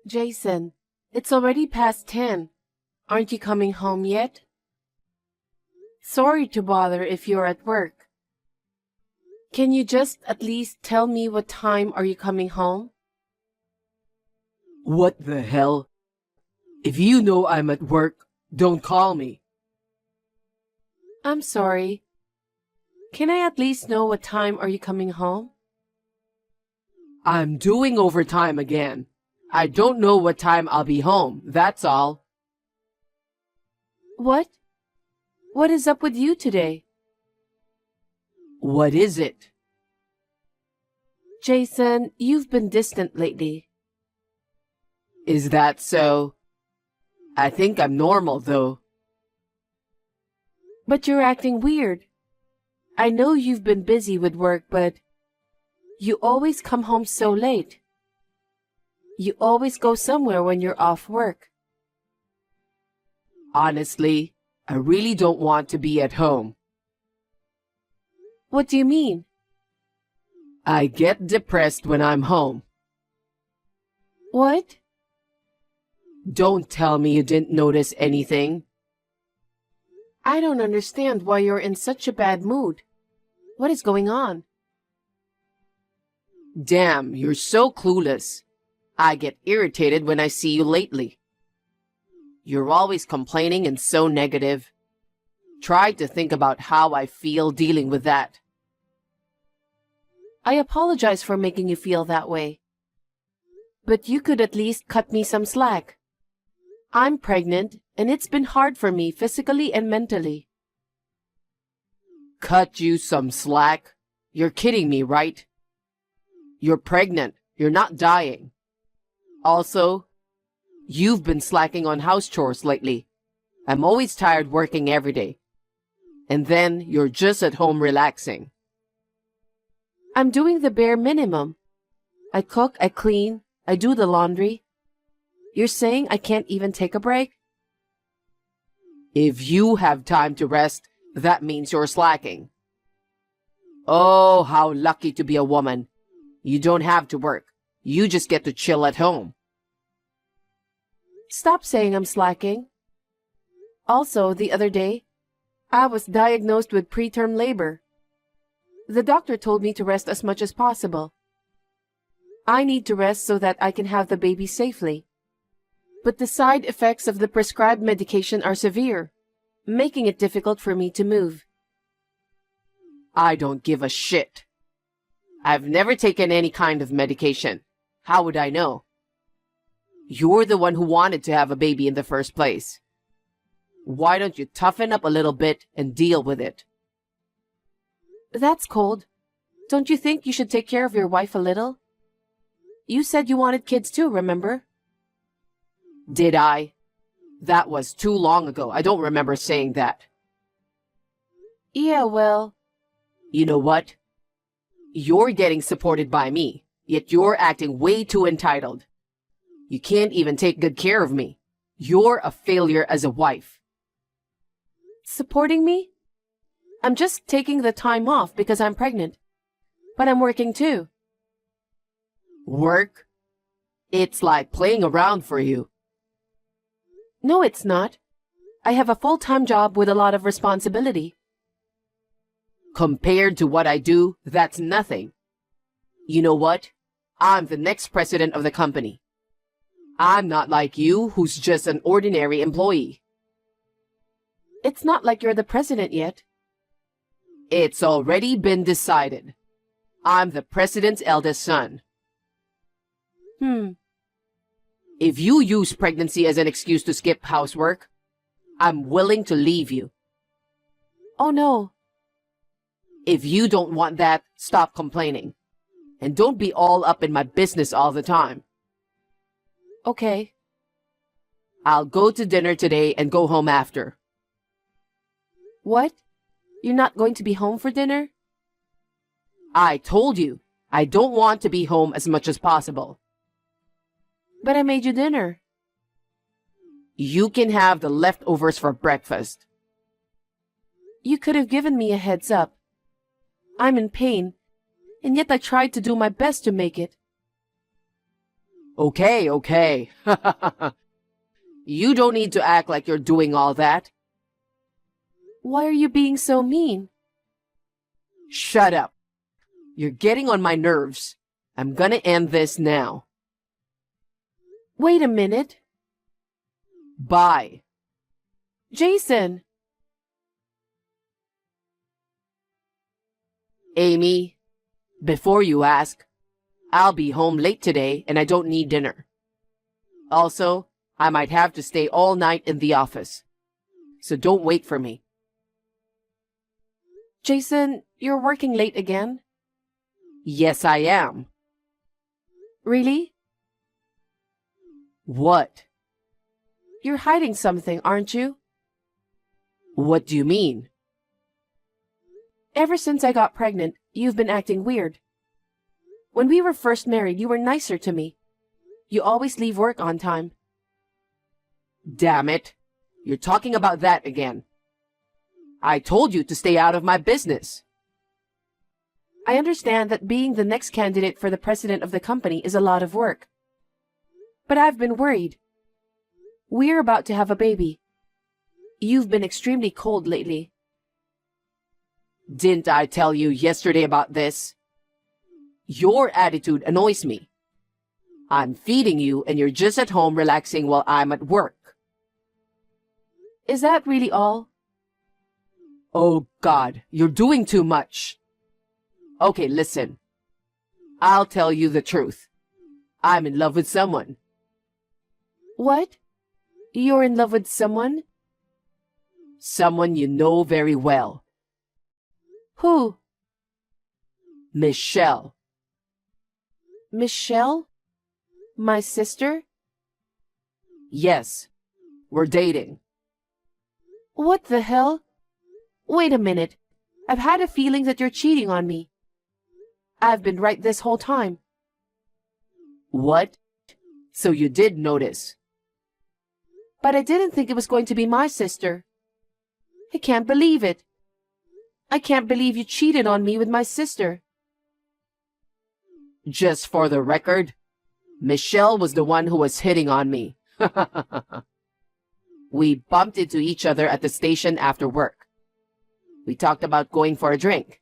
Jason, it's already past 10. Aren't you coming home yet? Sorry to bother if you're at work. Can you just at least tell me what time are you coming home? What the hell? If you know I'm at work, don't call me. I'm sorry. Can I at least know what time are you coming home? I'm doing overtime again. I don't know what time I'll be home, that's all. What? What is up with you today? What is it? Jason, you've been distant lately. Is that so? I think I'm normal, though. But you're acting weird. I know you've been busy with work, but you always come home so late. You always go somewhere when you're off work. Honestly, I really don't want to be at home. What do you mean? I get depressed when I'm home. What? Don't tell me you didn't notice anything. I don't understand why you're in such a bad mood. What is going on? Damn, you're so clueless. I get irritated when I see you lately. You're always complaining and so negative. Try to think about how I feel dealing with that. I apologize for making you feel that way. But you could at least cut me some slack. I'm pregnant, and it's been hard for me physically and mentally. Cut you some slack? You're kidding me, right? You're pregnant. You're not dying. Also, you've been slacking on house chores lately. I'm always tired working every day. And then you're just at home relaxing. I'm doing the bare minimum. I cook, I clean, I do the laundry. You're saying I can't even take a break? If you have time to rest, that means you're slacking. Oh, how lucky to be a woman. You don't have to work. You just get to chill at home. Stop saying I'm slacking. Also, the other day, I was diagnosed with preterm labor. The doctor told me to rest as much as possible. I need to rest so that I can have the baby safely. But the side effects of the prescribed medication are severe, making it difficult for me to move. I don't give a shit. I've never taken any kind of medication. How would I know? You're the one who wanted to have a baby in the first place. Why don't you toughen up a little bit and deal with it? That's cold. Don't you think you should take care of your wife a little? You said you wanted kids too, remember? Did I? That was too long ago. I don't remember saying that. Yeah, well... You know what? You're getting supported by me, yet you're acting way too entitled. You can't even take good care of me. You're a failure as a wife. Supporting me? I'm just taking the time off because I'm pregnant. But I'm working too. Work? It's like playing around for you. No, it's not. I have a full-time job with a lot of responsibility. Compared to what I do, that's nothing. You know what? I'm the next president of the company. I'm not like you, who's just an ordinary employee. It's not like you're the president yet. It's already been decided. I'm the president's eldest son. If you use pregnancy as an excuse to skip housework, I'm willing to leave you. Oh no. If you don't want that, stop complaining. And don't be all up in my business all the time. Okay. I'll go to dinner today and go home after. What? You're not going to be home for dinner? I told you, I don't want to be home as much as possible. But I made you dinner. You can have the leftovers for breakfast. You could have given me a heads up. I'm in pain, and yet I tried to do my best to make it. Okay, okay. You don't need to act like you're doing all that. Why are you being so mean? Shut up. You're getting on my nerves. I'm gonna end this now. Wait a minute. Bye. Jason! Amy, before you ask, I'll be home late today and I don't need dinner. Also, I might have to stay all night in the office. So don't wait for me. Jason, you're working late again? Yes, I am. Really? What? You're hiding something, aren't you? What do you mean? Ever since I got pregnant, you've been acting weird. When we were first married, you were nicer to me. You always leave work on time. Damn it. You're talking about that again. I told you to stay out of my business. I understand that being the next candidate for the president of the company is a lot of work. But I've been worried. We're about to have a baby. You've been extremely cold lately. Didn't I tell you yesterday about this? Your attitude annoys me. I'm feeding you and you're just at home relaxing while I'm at work. Is that really all? Oh God, you're doing too much. Okay, listen. I'll tell you the truth. I'm in love with someone. What? You're in love with someone? Someone you know very well. Who? Michelle. Michelle? My sister? Yes, we're dating. What the hell? Wait a minute. I've had a feeling that you're cheating on me. I've been right this whole time. What? So you did notice. But I didn't think it was going to be my sister. I can't believe it. I can't believe you cheated on me with my sister. Just for the record, Michelle was the one who was hitting on me. We bumped into each other at the station after work. We talked about going for a drink.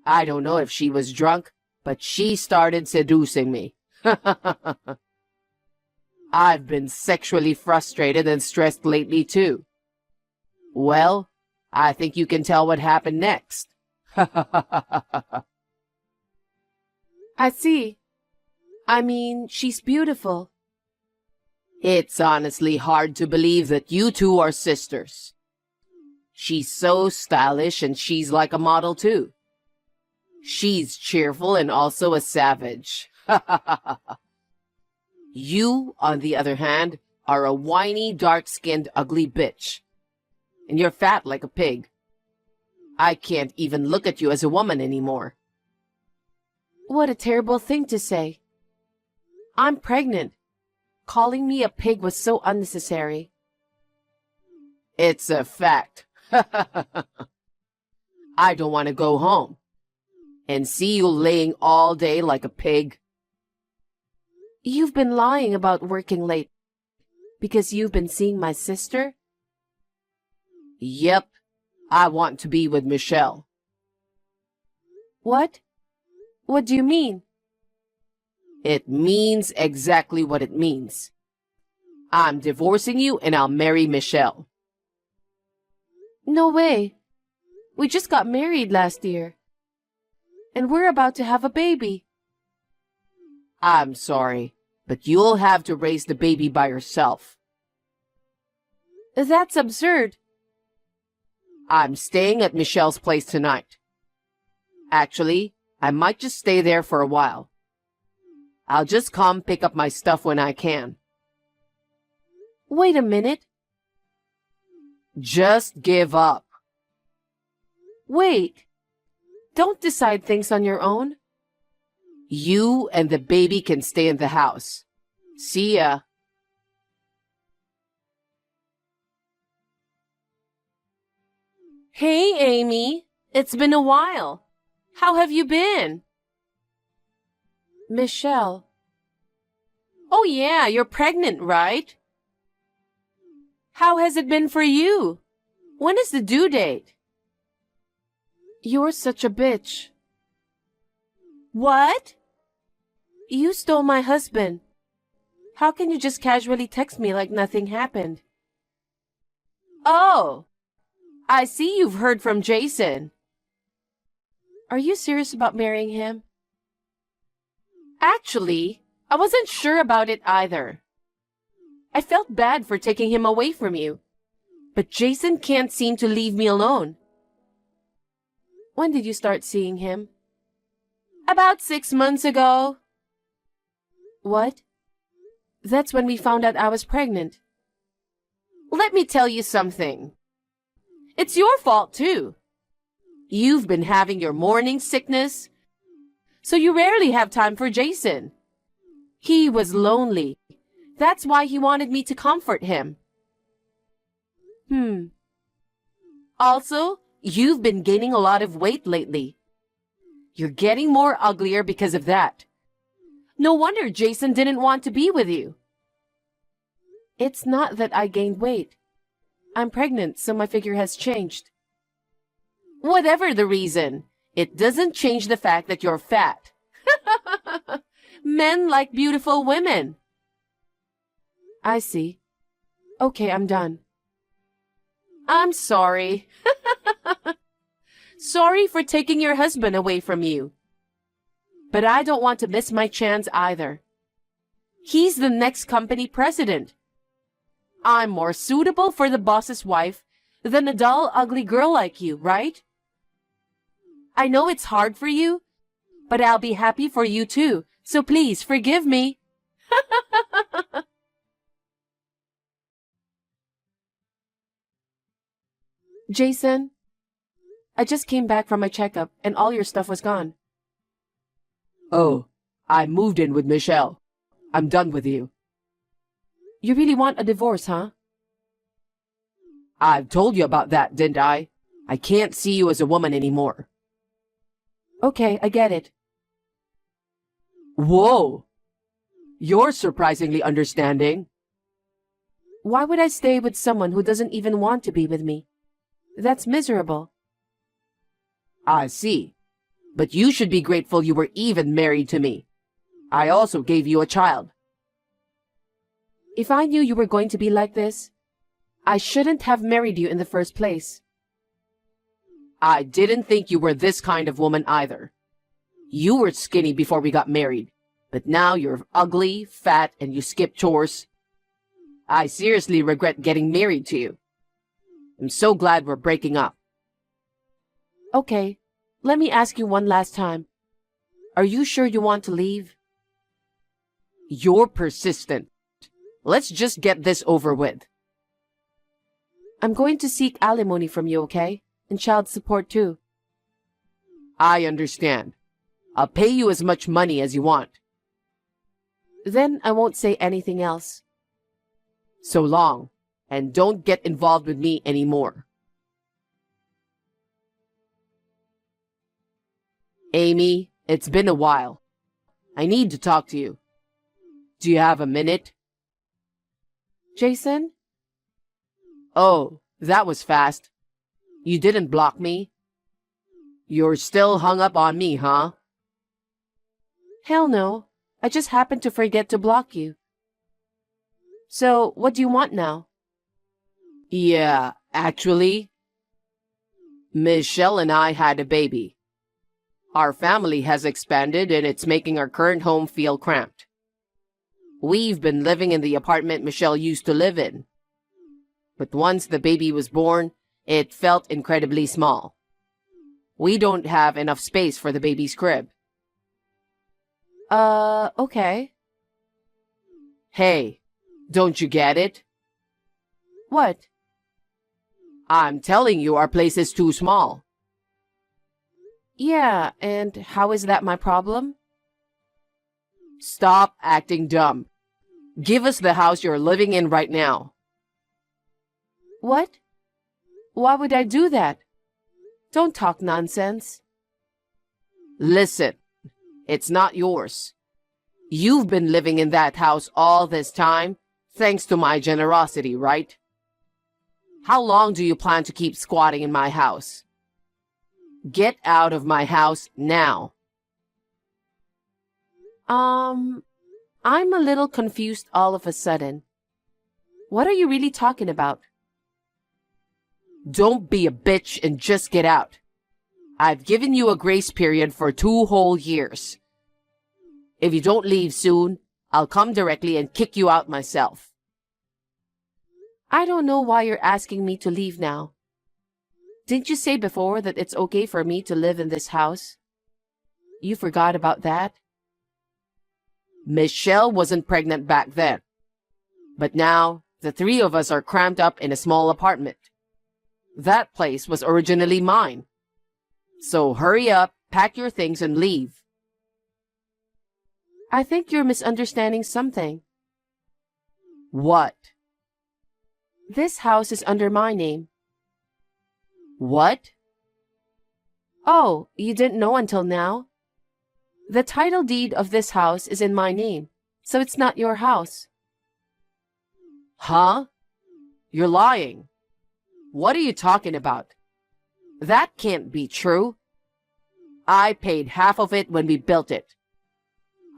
I don't know if she was drunk, but she started seducing me. I've been sexually frustrated and stressed lately too. Well, I think you can tell what happened next. I see. I mean, she's beautiful. It's honestly hard to believe that you two are sisters. She's so stylish and she's like a model too. She's cheerful and also a savage. You, on the other hand, are a whiny, dark-skinned, ugly bitch. And you're fat like a pig. I can't even look at you as a woman anymore. What a terrible thing to say. I'm pregnant. Calling me a pig was so unnecessary. It's a fact. I don't want to go home and see you laying all day like a pig. You've been lying about working late because you've been seeing my sister? Yep, I want to be with Michelle. What? What do you mean? It means exactly what it means. I'm divorcing you and I'll marry Michelle. No way. We just got married last year. And we're about to have a baby. I'm sorry, but you'll have to raise the baby by yourself. That's absurd. I'm staying at Michelle's place tonight. Actually, I might just stay there for a while. I'll just come pick up my stuff when I can. Wait a minute. Just give up. Wait. Don't decide things on your own. You and the baby can stay in the house. See ya. Hey, Amy. It's been a while. How have you been? Michelle. Oh yeah, you're pregnant, right? How has it been for you? When is the due date? You're such a bitch. What? You stole my husband. How can you just casually text me like nothing happened? Oh, I see you've heard from Jason. Are you serious about marrying him? Actually, I wasn't sure about it either. I felt bad for taking him away from you. But Jason can't seem to leave me alone. When did you start seeing him? About 6 months ago. What? That's when we found out I was pregnant. Let me tell you something. It's your fault too. You've been having your morning sickness, so you rarely have time for Jason. He was lonely. That's why he wanted me to comfort him. Also, you've been gaining a lot of weight lately. You're getting more uglier because of that. No wonder Jason didn't want to be with you. It's not that I gained weight. I'm pregnant, so my figure has changed. Whatever the reason, it doesn't change the fact that you're fat. Men like beautiful women. I see. Okay, I'm done. I'm sorry. Sorry for taking your husband away from you. But I don't want to miss my chance either. He's the next company president. I'm more suitable for the boss's wife than a dull, ugly girl like you, right? I know it's hard for you, but I'll be happy for you too, so please forgive me. Jason, I just came back from my checkup and all your stuff was gone. Oh, I moved in with Michelle. I'm done with you. You really want a divorce, huh? I've told you about that, didn't I? I can't see you as a woman anymore. Okay, I get it. Whoa! You're surprisingly understanding. Why would I stay with someone who doesn't even want to be with me? That's miserable. I see. But you should be grateful you were even married to me. I also gave you a child. If I knew you were going to be like this, I shouldn't have married you in the first place. I didn't think you were this kind of woman either. You were skinny before we got married, but now you're ugly, fat, and you skip chores. I seriously regret getting married to you. I'm so glad we're breaking up. Okay, let me ask you one last time. Are you sure you want to leave? You're persistent. Let's just get this over with. I'm going to seek alimony from you, okay? And child support too. I understand. I'll pay you as much money as you want. Then I won't say anything else. So long, and don't get involved with me anymore. Amy, it's been a while. I need to talk to you. Do you have a minute? Jason? Oh, that was fast. You didn't block me? You're still hung up on me, huh? Hell no. I just happened to forget to block you. So, what do you want now? Yeah, actually, Michelle and I had a baby. Our family has expanded and it's making our current home feel cramped. We've been living in the apartment Michelle used to live in. But once the baby was born, it felt incredibly small. We don't have enough space for the baby's crib. Okay. Hey, don't you get it? What? I'm telling you our place is too small. Yeah, and how is that my problem? Stop acting dumb. Give us the house you're living in right now. What? Why would I do that? Don't talk nonsense. Listen, it's not yours. You've been living in that house all this time, thanks to my generosity, right? How long do you plan to keep squatting in my house? Get out of my house now. I'm a little confused all of a sudden. What are you really talking about? Don't be a bitch and just get out. I've given you a grace period for 2 whole years. If you don't leave soon, I'll come directly and kick you out myself. I don't know why you're asking me to leave now. Didn't you say before that it's okay for me to live in this house? You forgot about that? Michelle wasn't pregnant back then. But now, the 3 of us are cramped up in a small apartment. That place was originally mine. So hurry up, pack your things and leave. I think you're misunderstanding something. What? This house is under my name. What? Oh, you didn't know until now? The title deed of this house is in my name, so it's not your house. Huh? You're lying. What are you talking about? That can't be true. I paid half of it when we built it.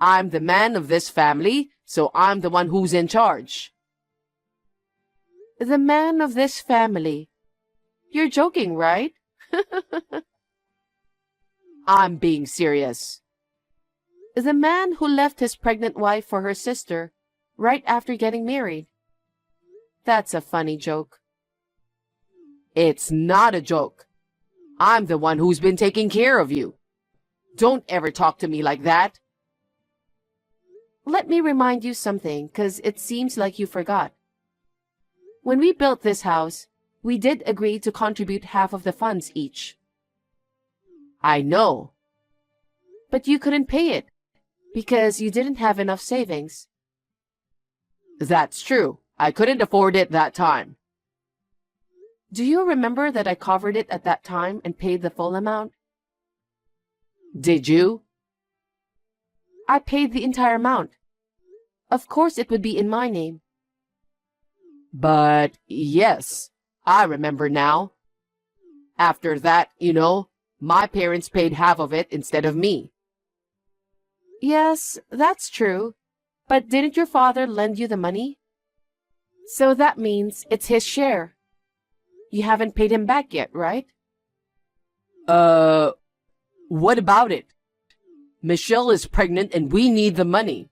I'm the man of this family, so I'm the one who's in charge. The man of this family. You're joking, right? I'm being serious. The man who left his pregnant wife for her sister right after getting married. That's a funny joke. It's not a joke. I'm the one who's been taking care of you. Don't ever talk to me like that. Let me remind you something, 'cause it seems like you forgot. When we built this house, we did agree to contribute half of the funds each. I know. But you couldn't pay it, because you didn't have enough savings. That's true. I couldn't afford it that time. Do you remember that I covered it at that time and paid the full amount? Did you? I paid the entire amount. Of course it would be in my name. But yes, I remember now. After that, my parents paid half of it instead of me. Yes, that's true. But didn't your father lend you the money? So that means it's his share. You haven't paid him back yet, right? What about it? Michelle is pregnant and we need the money.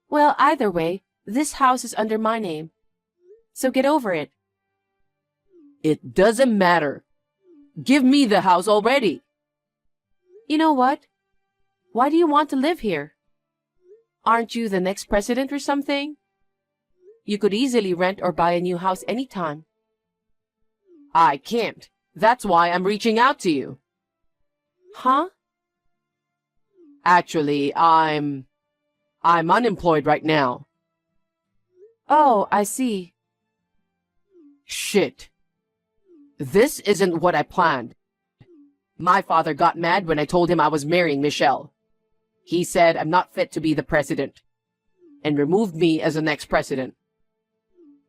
Well, either way, this house is under my name. So get over it. It doesn't matter. Give me the house already. You know what? Why do you want to live here? Aren't you the next president or something? You could easily rent or buy a new house anytime. I can't. That's why I'm reaching out to you. Huh? Actually, I'm unemployed right now. Oh, I see. Shit. This isn't what I planned. My father got mad when I told him I was marrying Michelle. He said I'm not fit to be the president, and removed me as the next president.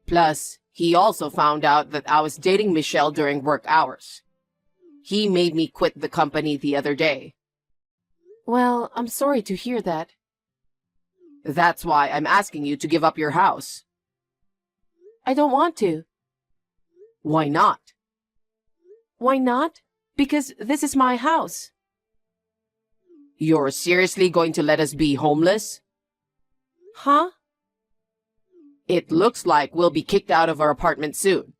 Plus, he also found out that I was dating Michelle during work hours. He made me quit the company the other day. Well, I'm sorry to hear that. That's why I'm asking you to give up your house. I don't want to. Why not? Why not? Because this is my house. You're seriously going to let us be homeless? Huh? It looks like we'll be kicked out of our apartment soon.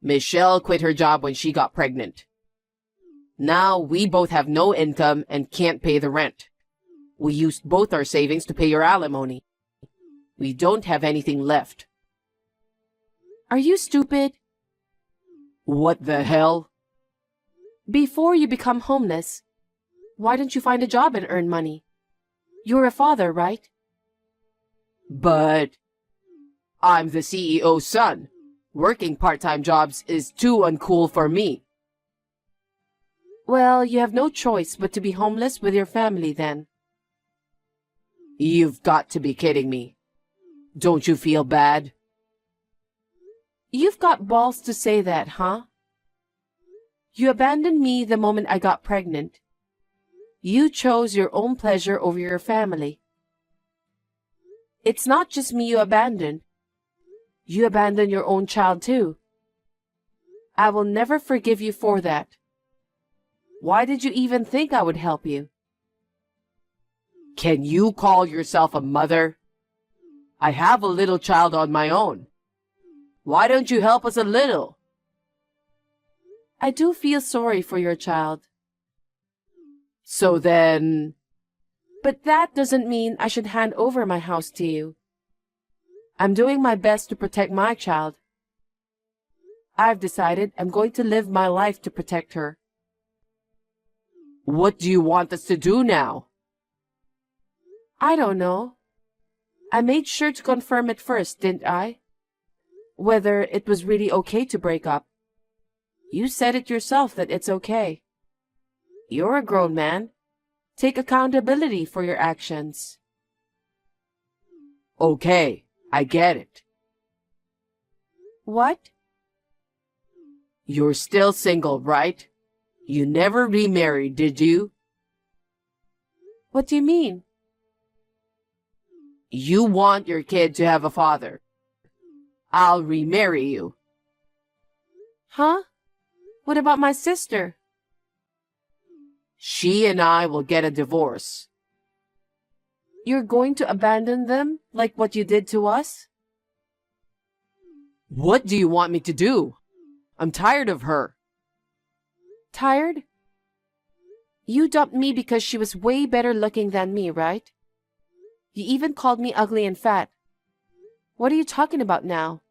Michelle quit her job when she got pregnant. Now we both have no income and can't pay the rent. We used both our savings to pay your alimony. We don't have anything left. Are you stupid? What the hell? Before you become homeless, why don't you find a job and earn money? You're a father, right? But I'm the CEO's son. Working part-time jobs is too uncool for me. Well, you have no choice but to be homeless with your family then. You've got to be kidding me. Don't you feel bad? You've got balls to say that, huh? You abandoned me the moment I got pregnant. You chose your own pleasure over your family. It's not just me you abandoned. You abandoned your own child too. I will never forgive you for that. Why did you even think I would help you? Can you call yourself a mother? I have a little child on my own. Why don't you help us a little? I do feel sorry for your child. So then... But that doesn't mean I should hand over my house to you. I'm doing my best to protect my child. I've decided I'm going to live my life to protect her. What do you want us to do now? I don't know. I made sure to confirm it first, didn't I? Whether it was really okay to break up. You said it yourself that it's okay. You're a grown man. Take accountability for your actions. Okay, I get it. What? You're still single, right? You never remarried, did you? What do you mean? You want your kid to have a father. I'll remarry you. Huh? What about my sister? She and I will get a divorce. You're going to abandon them like what you did to us? What do you want me to do? I'm tired of her. Tired? You dumped me because she was way better looking than me, right? You even called me ugly and fat. What are you talking about now?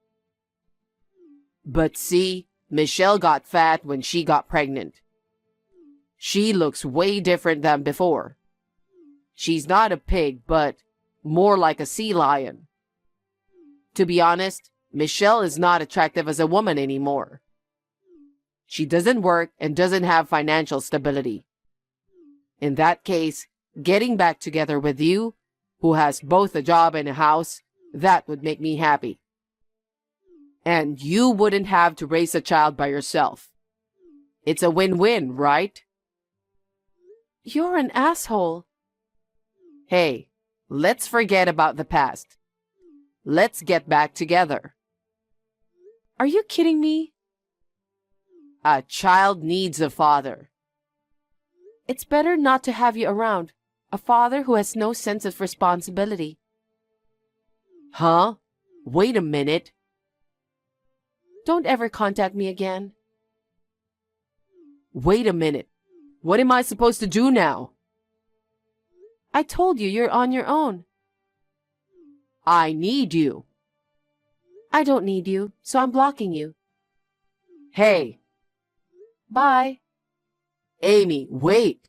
But see, Michelle got fat when she got pregnant. She looks way different than before. She's not a pig, but more like a sea lion. To be honest, Michelle is not attractive as a woman anymore. She doesn't work and doesn't have financial stability. In that case, getting back together with you, who has both a job and a house, that would make me happy. And you wouldn't have to raise a child by yourself. It's a win-win, right? You're an asshole. Hey, let's forget about the past. Let's get back together. Are you kidding me? A child needs a father. It's better not to have you around. A father who has no sense of responsibility. Huh? Wait a minute. Don't ever contact me again. Wait a minute. What am I supposed to do now? I told you you're on your own. I need you. I don't need you, so I'm blocking you. Hey, Bye. Amy, wait.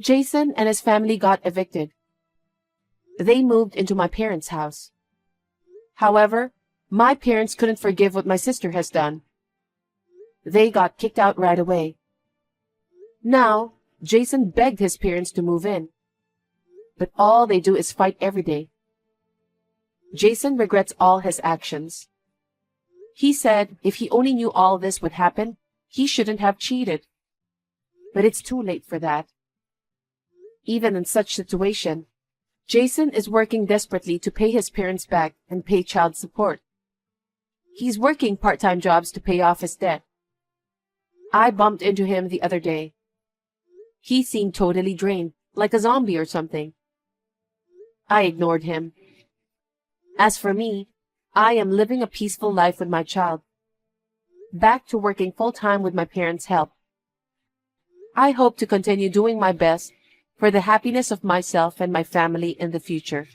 Jason and his family got evicted. They moved into my parents' house. However, my parents couldn't forgive what my sister has done. They got kicked out right away. Now, Jason begged his parents to move in. But all they do is fight every day. Jason regrets all his actions. He said if he only knew all this would happen, he shouldn't have cheated. But it's too late for that. Even in such situation, Jason is working desperately to pay his parents back and pay child support. He's working part-time jobs to pay off his debt. I bumped into him the other day. He seemed totally drained, like a zombie or something. I ignored him. As for me, I am living a peaceful life with my child. Back to working full-time with my parents' help. I hope to continue doing my best for the happiness of myself and my family in the future.